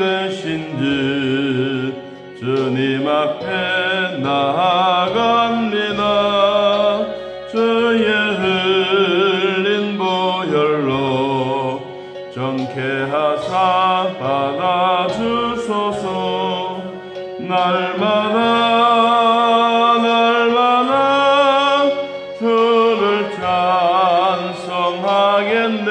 되신지 주님 앞에 나아갑니다. 주의 흘린 보혈로 정케하사 받아주소서. 날마다 주를 찬송하겠네.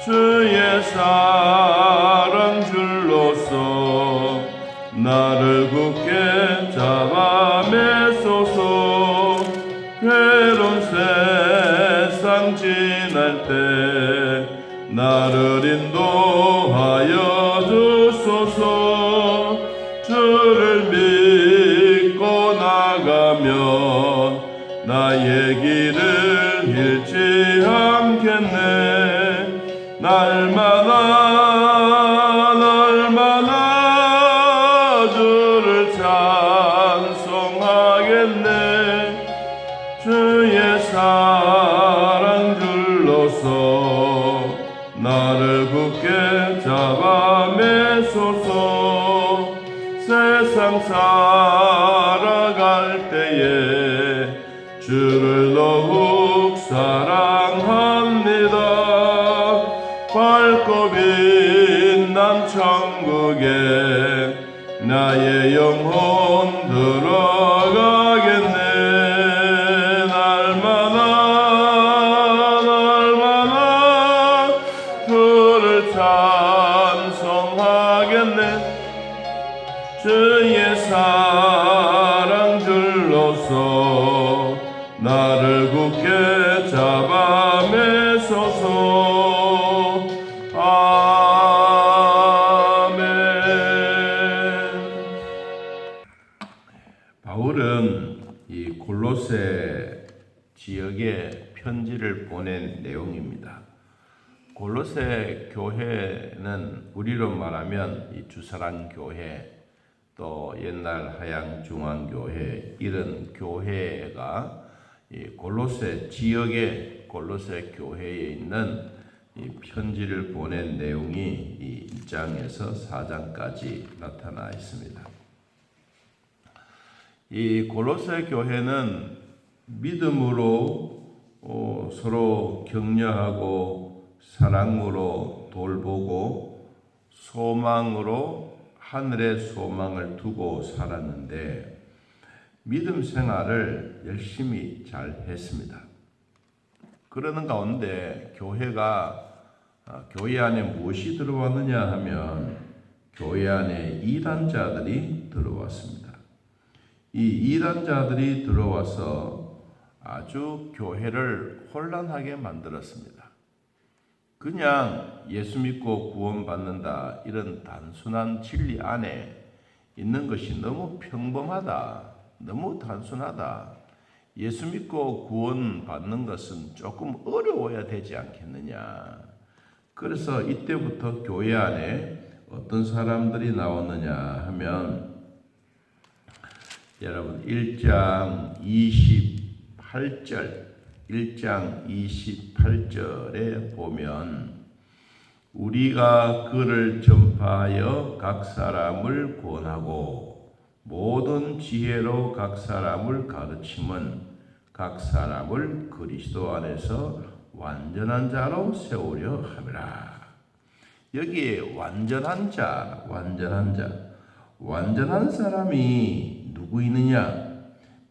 주의 사랑 줄로서 나를 굳게 잡아 매소서. 괴로운 세상 지날 때 나를 인도하여 주소서. 주를 믿고 나가면 나의 길을 잃지 않겠네. 날마다 주를 찬송하겠네. 주의 사랑 줄로서 나를 굳게 잡아 매소서. 세상 살아갈 때에 주를 더욱 사랑합니다. 밝고 빛난 천국에 나의 영혼 들어가겠네. 날마다 주를 찬송하겠네. 주의 사랑 줄로서 나를 굳게 잡아 매소서. 아멘. 바울은 이 골로새 지역에 편지를 보낸 내용입니다. 골로새 교회는 우리로 말하면 이 주사랑 교회, 또 옛날 하양중앙교회, 이런 교회가 이 골로새 지역의 골로새 교회에 있는 이 편지를 보낸 내용이 이 1장에서 4장까지 나타나 있습니다. 이 골로새 교회는 믿음으로 서로 격려하고 사랑으로 돌보고 소망으로 하늘의 소망을 두고 살았는데 믿음 생활을 열심히 잘 했습니다. 그러는 가운데 교회 안에 무엇이 들어왔느냐 하면 교회 안에 이단자들이 들어왔습니다. 이 이단자들이 들어와서 아주 교회를 혼란하게 만들었습니다. 그냥 예수 믿고 구원받는다, 이런 단순한 진리 안에 있는 것이 너무 평범하다, 너무 단순하다. 예수 믿고 구원받는 것은 조금 어려워야 되지 않겠느냐. 그래서 이때부터 교회 안에 어떤 사람들이 나왔느냐 하면 여러분 1장 28절에 보면 우리가 그를 전파하여 각 사람을 권하고 모든 지혜로 각 사람을 가르침은 각 사람을 그리스도 안에서 완전한 자로 세우려 함이라. 여기에 완전한 사람이 누구 있느냐?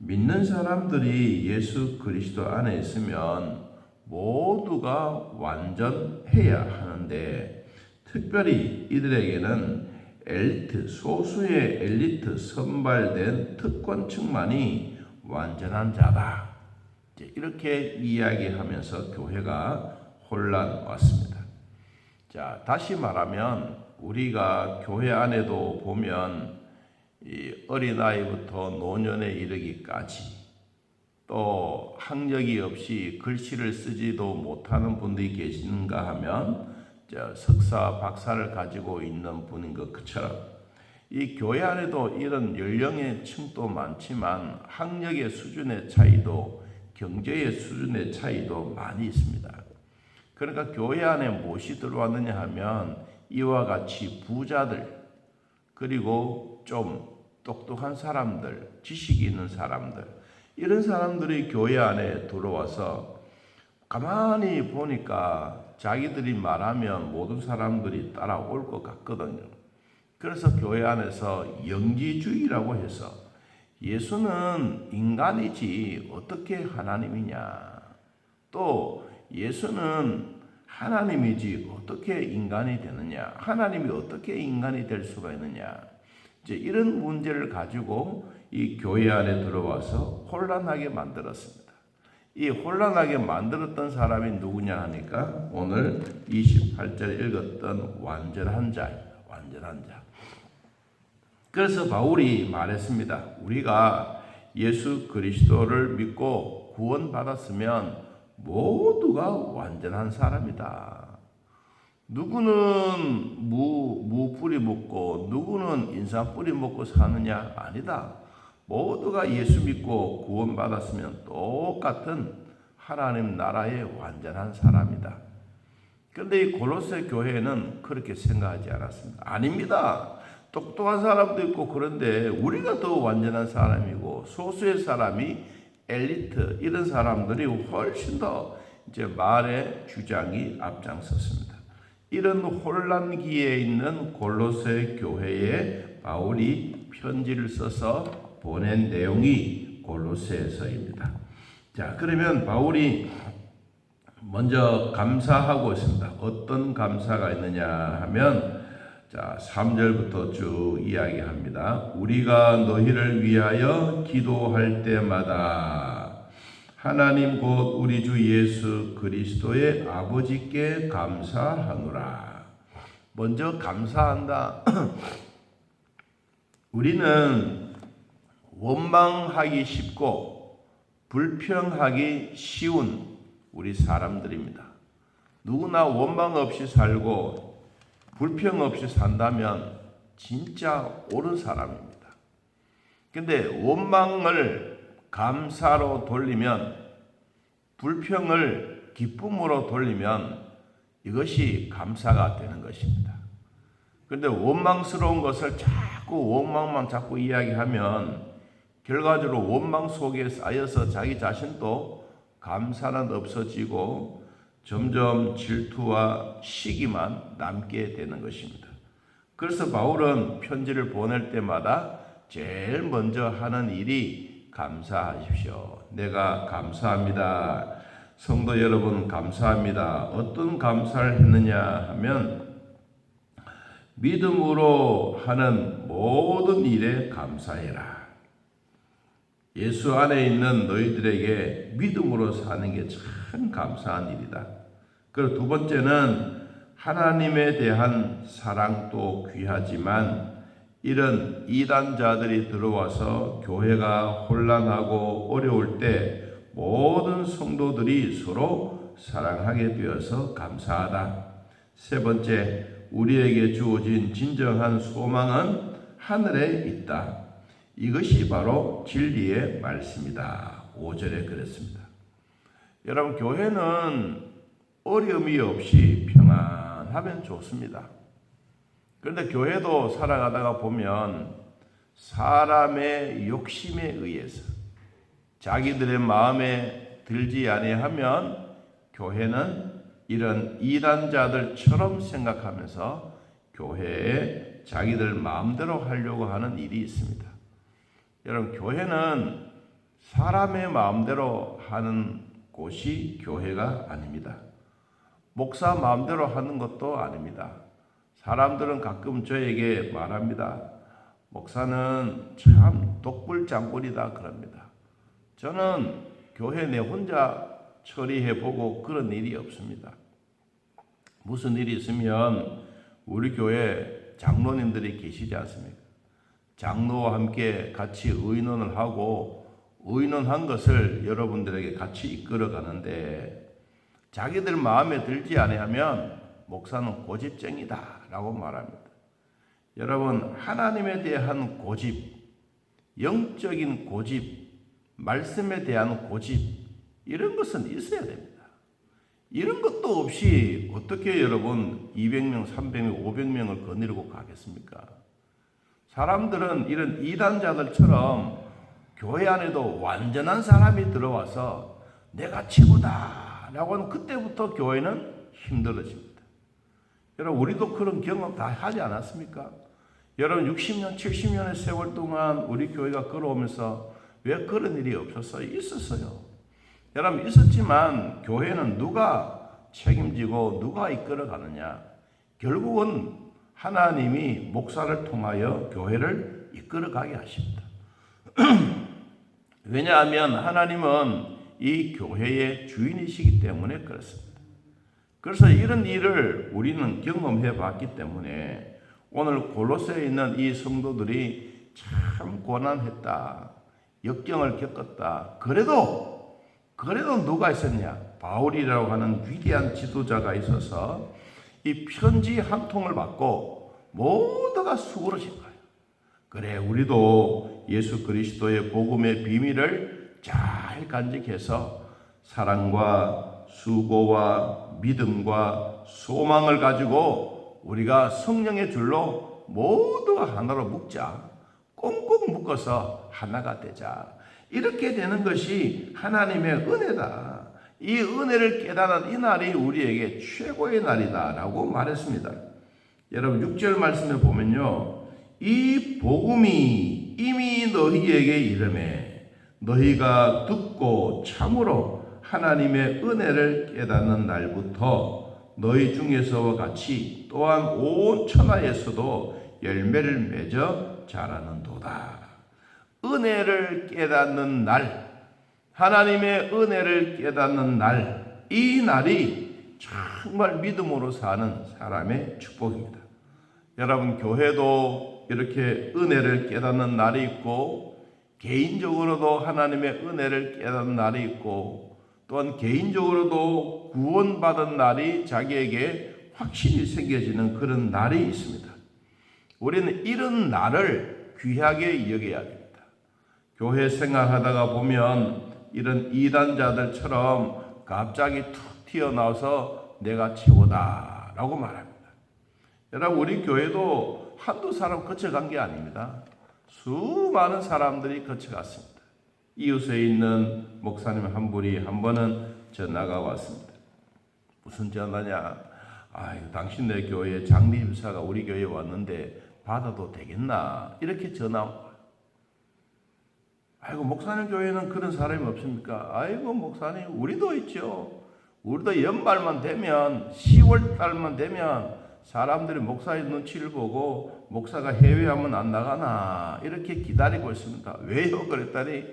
믿는 사람들이 예수 그리스도 안에 있으면 모두가 완전해야 하는데, 특별히 이들에게는 소수의 엘리트 선발된 특권층만이 완전한 자다. 이렇게 이야기하면서 교회가 혼란 왔습니다. 자, 다시 말하면 우리가 교회 안에도 보면 이 어린아이부터 노년에 이르기까지, 또 학력이 없이 글씨를 쓰지도 못하는 분들이 계신가 하면 석사, 박사를 가지고 있는 분인 것처럼 이 교회 안에도 이런 연령의 층도 많지만 학력의 수준의 차이도, 경제의 수준의 차이도 많이 있습니다. 그러니까 교회 안에 무엇이 들어왔느냐 하면 이와 같이 부자들, 그리고 좀 똑똑한 사람들, 지식이 있는 사람들, 이런 사람들이 교회 안에 들어와서 가만히 보니까 자기들이 말하면 모든 사람들이 따라올 것 같거든요. 그래서 교회 안에서 영지주의라고 해서 예수는 인간이지 어떻게 하나님이냐, 또 예수는 하나님이지 어떻게 인간이 되느냐, 하나님이 어떻게 인간이 될 수가 있느냐, 이제 이런 문제를 가지고 이 교회 안에 들어와서 혼란하게 만들었습니다. 이 혼란하게 만들었던 사람이 누구냐 하니까 오늘 28절에 읽었던 완전한 자입니다. 완전한 자. 그래서 바울이 말했습니다. 우리가 예수 그리스도를 믿고 구원받았으면 모두가 완전한 사람이다. 누구는 무 뿌리 먹고 누구는 인삼 뿌리 먹고 사느냐? 아니다. 모두가 예수 믿고 구원받았으면 똑같은 하나님 나라의 완전한 사람이다. 그런데 이 골로새 교회는 그렇게 생각하지 않았습니다. 아닙니다. 똑똑한 사람도 있고 그런데 우리가 더 완전한 사람이고 소수의 사람이 엘리트, 이런 사람들이 훨씬 더 이제 말의 주장이 앞장섰습니다. 이런 혼란기에 있는 골로새 교회에 바울이 편지를 써서 보낸 내용이 골로새서입니다. 자, 그러면 바울이 먼저 감사하고 있습니다. 어떤 감사가 있느냐 하면, 자, 3절부터 쭉 이야기합니다. 우리가 너희를 위하여 기도할 때마다 하나님 곧 우리 주 예수 그리스도의 아버지께 감사하노라. 먼저 감사한다. 우리는 원망하기 쉽고 불평하기 쉬운 우리 사람들입니다. 누구나 원망 없이 살고 불평 없이 산다면 진짜 옳은 사람입니다. 근데 원망을 감사로 돌리면, 불평을 기쁨으로 돌리면 이것이 감사가 되는 것입니다. 그런데 원망스러운 것을 자꾸 원망만 자꾸 이야기하면 결과적으로 원망 속에 쌓여서 자기 자신도 감사는 없어지고 점점 질투와 시기만 남게 되는 것입니다. 그래서 바울은 편지를 보낼 때마다 제일 먼저 하는 일이 감사하십시오. 내가 감사합니다. 성도 여러분 감사합니다. 어떤 감사를 했느냐 하면 믿음으로 하는 모든 일에 감사해라. 예수 안에 있는 너희들에게 믿음으로 사는 게 참 감사한 일이다. 그리고 두 번째는 하나님에 대한 사랑도 귀하지만 이런 이단자들이 들어와서 교회가 혼란하고 어려울 때 모든 성도들이 서로 사랑하게 되어서 감사하다. 세 번째, 우리에게 주어진 진정한 소망은 하늘에 있다. 이것이 바로 진리의 말씀이다. 5절에 그랬습니다. 여러분, 교회는 어려움이 없이 평안하면 좋습니다. 그런데 교회도 살아가다가 보면 사람의 욕심에 의해서 자기들의 마음에 들지 아니하면 교회는 이런 이단자들처럼 생각하면서 교회에 자기들 마음대로 하려고 하는 일이 있습니다. 여러분, 교회는 사람의 마음대로 하는 곳이 교회가 아닙니다. 목사 마음대로 하는 것도 아닙니다. 사람들은 가끔 저에게 말합니다. 목사는 참 독불장군이다 그럽니다. 저는 교회 내 혼자 처리해보고 그런 일이 없습니다. 무슨 일이 있으면 우리 교회 장로님들이 계시지 않습니까? 장로와 함께 같이 의논을 하고 의논한 것을 여러분들에게 같이 이끌어 가는데 자기들 마음에 들지 아니하면 목사는 고집쟁이다 라고 말합니다. 여러분, 하나님에 대한 고집, 영적인 고집, 말씀에 대한 고집, 이런 것은 있어야 됩니다. 이런 것도 없이 어떻게 여러분 200명, 300명, 500명을 거느리고 가겠습니까? 사람들은 이런 이단자들처럼 교회 안에도 완전한 사람이 들어와서 내가 최고다 라고 하는 그때부터 교회는 힘들어집니다. 여러분 우리도 그런 경험 다 하지 않았습니까? 여러분 60년, 70년의 세월 동안 우리 교회가 걸어오면서 왜 그런 일이 없었어요? 있었어요. 여러분 있었지만 교회는 누가 책임지고 누가 이끌어가느냐? 결국은 하나님이 목사를 통하여 교회를 이끌어가게 하십니다. 왜냐하면 하나님은 이 교회의 주인이시기 때문에 그렇습니다. 그래서 이런 일을 우리는 경험해 봤기 때문에 오늘 골로새에 있는 이 성도들이 참 고난했다. 역경을 겪었다. 그래도 누가 있었냐? 바울이라고 하는 위대한 지도자가 있어서 이 편지 한 통을 받고 모두가 수그러진 거예요. 그래 우리도 예수 그리스도의 복음의 비밀을 잘 간직해서 사랑과 수고와 믿음과 소망을 가지고 우리가 성령의 줄로 모두가 하나로 묶자. 꽁꽁 묶어서 하나가 되자. 이렇게 되는 것이 하나님의 은혜다. 이 은혜를 깨달은 이 날이 우리에게 최고의 날이다 라고 말했습니다. 여러분 6절 말씀에 보면요. 이 복음이 이미 너희에게 이르매 너희가 듣고 참으로 하나님의 은혜를 깨닫는 날부터 너희 중에서와 같이 또한 온 천하에서도 열매를 맺어 자라는도다. 은혜를 깨닫는 날, 하나님의 은혜를 깨닫는 날, 이 날이 정말 믿음으로 사는 사람의 축복입니다. 여러분 교회도 이렇게 은혜를 깨닫는 날이 있고 개인적으로도 하나님의 은혜를 깨닫는 날이 있고 또한 개인적으로도 구원받은 날이 자기에게 확신이 생겨지는 그런 날이 있습니다. 우리는 이런 날을 귀하게 여겨야 됩니다. 교회 생활하다가 보면 이런 이단자들처럼 갑자기 툭 튀어나와서 내가 최고다 라고 말합니다. 여러분 우리 교회도 한두 사람 거쳐간 게 아닙니다. 수많은 사람들이 거쳐갔습니다. 이웃에 있는 목사님 한 분이 한 번은 전화가 왔습니다. 무슨 전화냐? 당신네 교회 장로님사가 우리 교회에 왔는데 받아도 되겠나? 이렇게 전화 온 거예요. 목사님 교회는 그런 사람이 없습니까? 목사님 우리도 있죠. 우리도 연말만 되면 10월 달만 되면 사람들이 목사의 눈치를 보고 목사가 해외하면 안 나가나 이렇게 기다리고 있습니다. 왜요? 그랬더니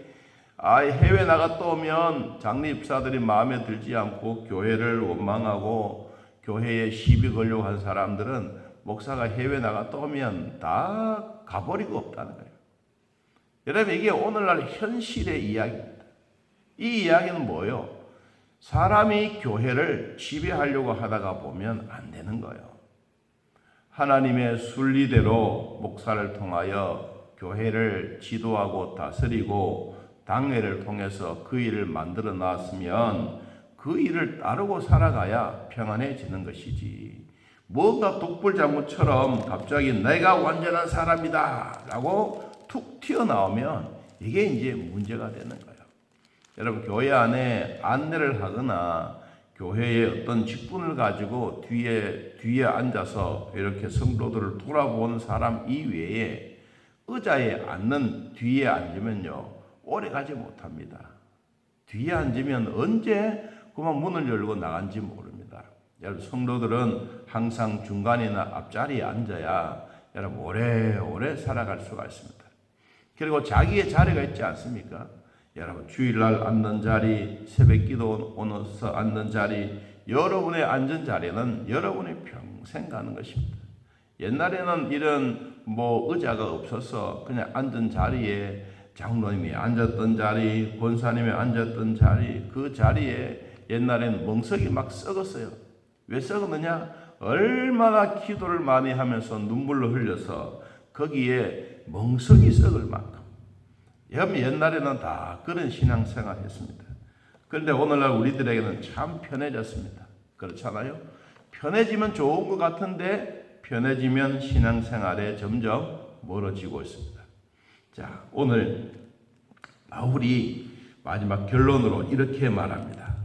해외 나갔다 오면 장로입사들이 마음에 들지 않고 교회를 원망하고 교회에 시비 걸려고 한 사람들은 목사가 해외 나갔다 오면 다 가버리고 없다는 거예요. 여러분 이게 오늘날 현실의 이야기입니다. 이 이야기는 뭐예요? 사람이 교회를 지배하려고 하다가 보면 안 되는 거예요. 하나님의 순리대로 목사를 통하여 교회를 지도하고 다스리고 당회를 통해서 그 일을 만들어 놨으면 그 일을 따르고 살아가야 평안해지는 것이지. 뭔가 독불장군처럼 갑자기 내가 완전한 사람이다 라고 툭 튀어나오면 이게 이제 문제가 되는 거예요. 여러분 교회 안에 안내를 하거나 교회의 어떤 직분을 가지고 뒤에 앉아서 이렇게 성도들을 돌아보는 사람 이외에 의자에 앉는 뒤에 앉으면요 오래 가지 못합니다. 뒤에 앉으면 언제 그만 문을 열고 나간지 모릅니다. 여러분 성도들은 항상 중간이나 앞자리에 앉아야 여러분 오래오래 살아갈 수가 있습니다. 그리고 자기의 자리가 있지 않습니까? 여러분 주일날 앉는 자리, 새벽기도 오면서 앉는 자리, 여러분의 앉은 자리는 여러분이 평생 가는 것입니다. 옛날에는 이런 의자가 없어서 그냥 앉은 자리에 장로님이 앉았던 자리, 권사님이 앉았던 자리, 그 자리에 옛날에는 멍석이 막 썩었어요. 왜 썩었느냐? 얼마나 기도를 많이 하면서 눈물로 흘려서 거기에 멍석이 썩을 만큼. 여러분 옛날에는 다 그런 신앙생활 했습니다. 그런데 오늘날 우리들에게는 참 편해졌습니다. 그렇잖아요. 편해지면 좋은 것 같은데 편해지면 신앙생활에 점점 멀어지고 있습니다. 자, 오늘 바울이 마지막 결론으로 이렇게 말합니다.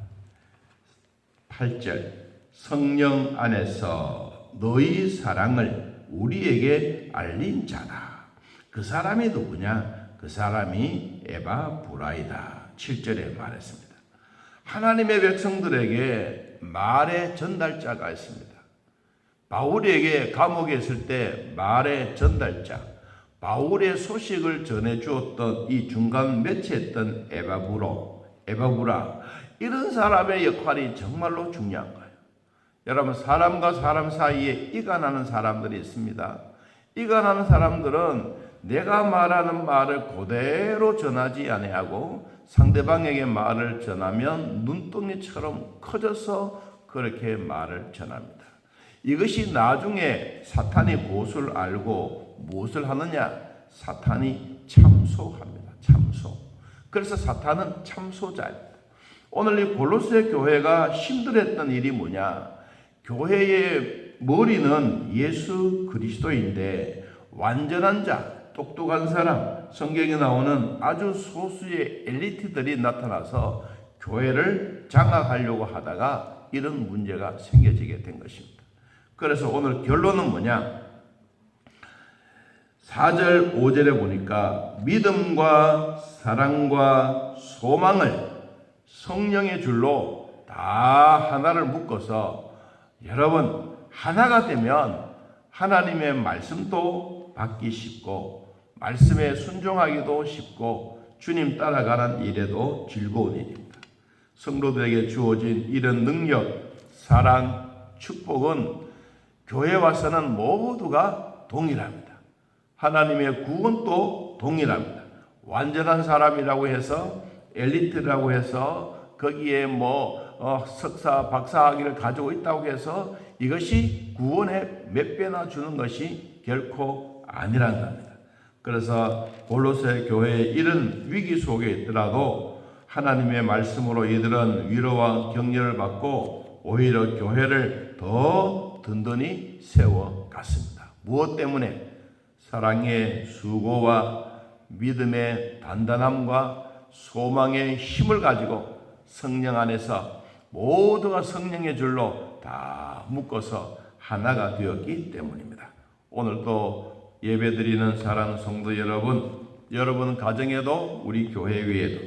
8절 성령 안에서 너희 사랑을 우리에게 알린 자다. 그 사람이 누구냐? 그 사람이 에바브라이다. 7절에 말했습니다. 하나님의 백성들에게 말의 전달자가 있습니다. 바울에게 감옥에 있을 때 말의 전달자, 바울의 소식을 전해주었던 이 중간 매체했던 에바브라, 이런 사람의 역할이 정말로 중요한 거예요. 여러분, 사람과 사람 사이에 이간하는 사람들이 있습니다. 이간하는 사람들은 내가 말하는 말을 그대로 전하지 아니하고 상대방에게 말을 전하면 눈덩이처럼 커져서 그렇게 말을 전합니다. 이것이 나중에 사탄이 그것을 알고 무엇을 하느냐? 사탄이 참소합니다. 참소. 그래서 사탄은 참소자입니다. 오늘 이 골로새 교회가 힘들었던 일이 뭐냐? 교회의 머리는 예수 그리스도인데 완전한 자, 똑똑한 사람, 성경에 나오는 아주 소수의 엘리트들이 나타나서 교회를 장악하려고 하다가 이런 문제가 생겨지게 된 것입니다. 그래서 오늘 결론은 뭐냐? 4절, 5절에 보니까 믿음과 사랑과 소망을 성령의 줄로 다 하나를 묶어서 여러분 하나가 되면 하나님의 말씀도 받기 쉽고 말씀에 순종하기도 쉽고 주님 따라가는 일에도 즐거운 일입니다. 성도들에게 주어진 이런 능력, 사랑, 축복은 교회에 와서는 모두가 동일합니다. 하나님의 구원도 동일합니다. 완전한 사람이라고 해서 엘리트라고 해서 거기에 석사, 박사 학위를 가지고 있다고 해서 이것이 구원에 몇 배나 주는 것이 결코 아니라는 겁니다. 그래서 골로새 교회의 이런 위기 속에 있더라도 하나님의 말씀으로 이들은 위로와 격려를 받고 오히려 교회를 더 든든히 세워갔습니다. 무엇 때문에? 사랑의 수고와 믿음의 단단함과 소망의 힘을 가지고 성령 안에서 모두가 성령의 줄로 다 묶어서 하나가 되었기 때문입니다. 오늘도 예배드리는 사랑하는 성도 여러분, 여러분 가정에도 우리 교회 위에도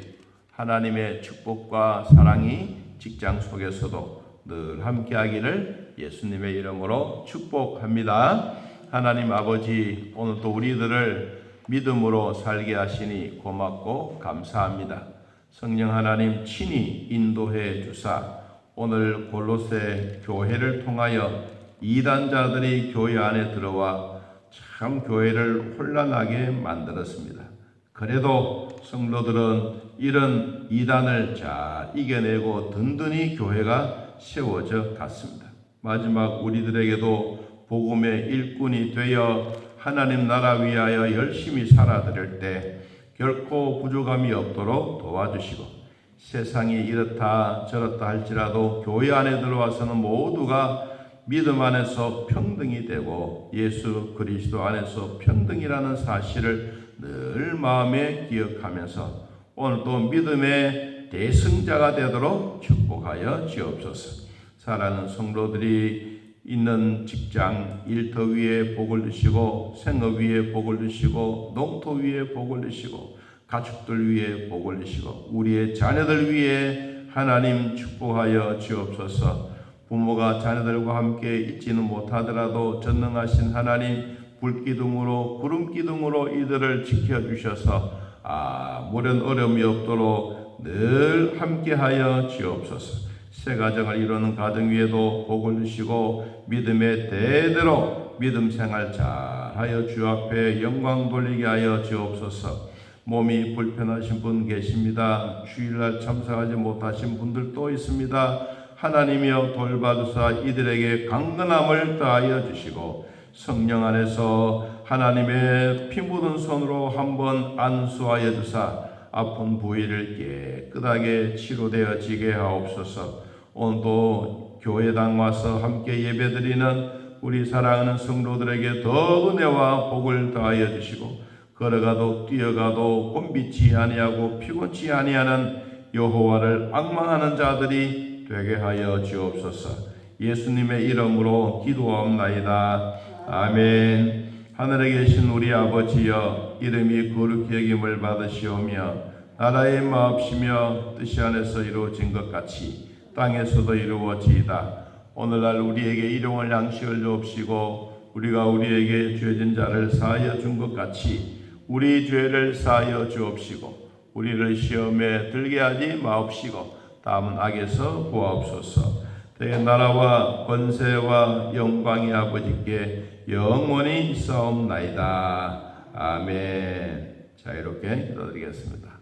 하나님의 축복과 사랑이 직장 속에서도 늘 함께하기를 예수님의 이름으로 축복합니다. 하나님 아버지, 오늘도 우리들을 믿음으로 살게 하시니 고맙고 감사합니다. 성령 하나님 친히 인도해 주사 오늘 골로새 교회를 통하여 이단자들이 교회 안에 들어와 참 교회를 혼란하게 만들었습니다. 그래도 성도들은 이런 이단을 잘 이겨내고 든든히 교회가 세워져 갔습니다. 마지막 우리들에게도 복음의 일꾼이 되어 하나님 나라 위하여 열심히 살아드릴 때 결코 부족함이 없도록 도와주시고 세상이 이렇다 저렇다 할지라도 교회 안에 들어와서는 모두가 믿음 안에서 평등이 되고 예수 그리스도 안에서 평등이라는 사실을 늘 마음에 기억하면서 오늘도 믿음의 대승자가 되도록 축복하여 주옵소서. 사랑하는 성도들이 있는 직장, 일터 위에 복을 주시고 생업 위에 복을 주시고 농토 위에 복을 주시고 가축들 위에 복을 주시고 우리의 자녀들 위에 하나님 축복하여 주옵소서. 부모가 자녀들과 함께 있지는 못하더라도 전능하신 하나님 불기둥으로 구름기둥으로 이들을 지켜주셔서 아무런 어려움이 없도록 늘 함께하여 주옵소서. 새 가정을 이루는 가정 위에도 복을 주시고 믿음의 대대로 믿음 생활 잘하여 주 앞에 영광 돌리게 하여 주옵소서. 몸이 불편하신 분 계십니다. 주일날 참석하지 못하신 분들도 있습니다. 하나님이여 돌봐주사 이들에게 강건함을 더하여 주시고 성령 안에서 하나님의 피 묻은 손으로 한번 안수하여 주사 아픈 부위를 깨끗하게 치료되어지게 하옵소서. 오늘도 교회당 와서 함께 예배드리는 우리 사랑하는 성도들에게 더 은혜와 복을 더하여 주시고 걸어가도 뛰어가도 곤비치 아니하고 피곤치 아니하는 여호와를 앙망하는 자들이 되게 하여 주옵소서. 예수님의 이름으로 기도하옵나이다. 아멘. 하늘에 계신 우리 아버지여, 이름이 거룩히 여김을 받으시오며 나라의 마옵시며 뜻이 안에서 이루어진 것 같이 땅에서도 이루어지이다. 오늘날 우리에게 일용할 양식을 주옵시고 우리가 우리에게 죄진 자를 사하여 준 것 같이 우리 죄를 사하여 주옵시고 우리를 시험에 들게 하지 마옵시고 다음은 악에서 구하옵소서. 대의 나라와 권세와 영광이 아버지께 영원히 있사옵나이다. 아멘. 자, 이렇게 기도드리겠습니다.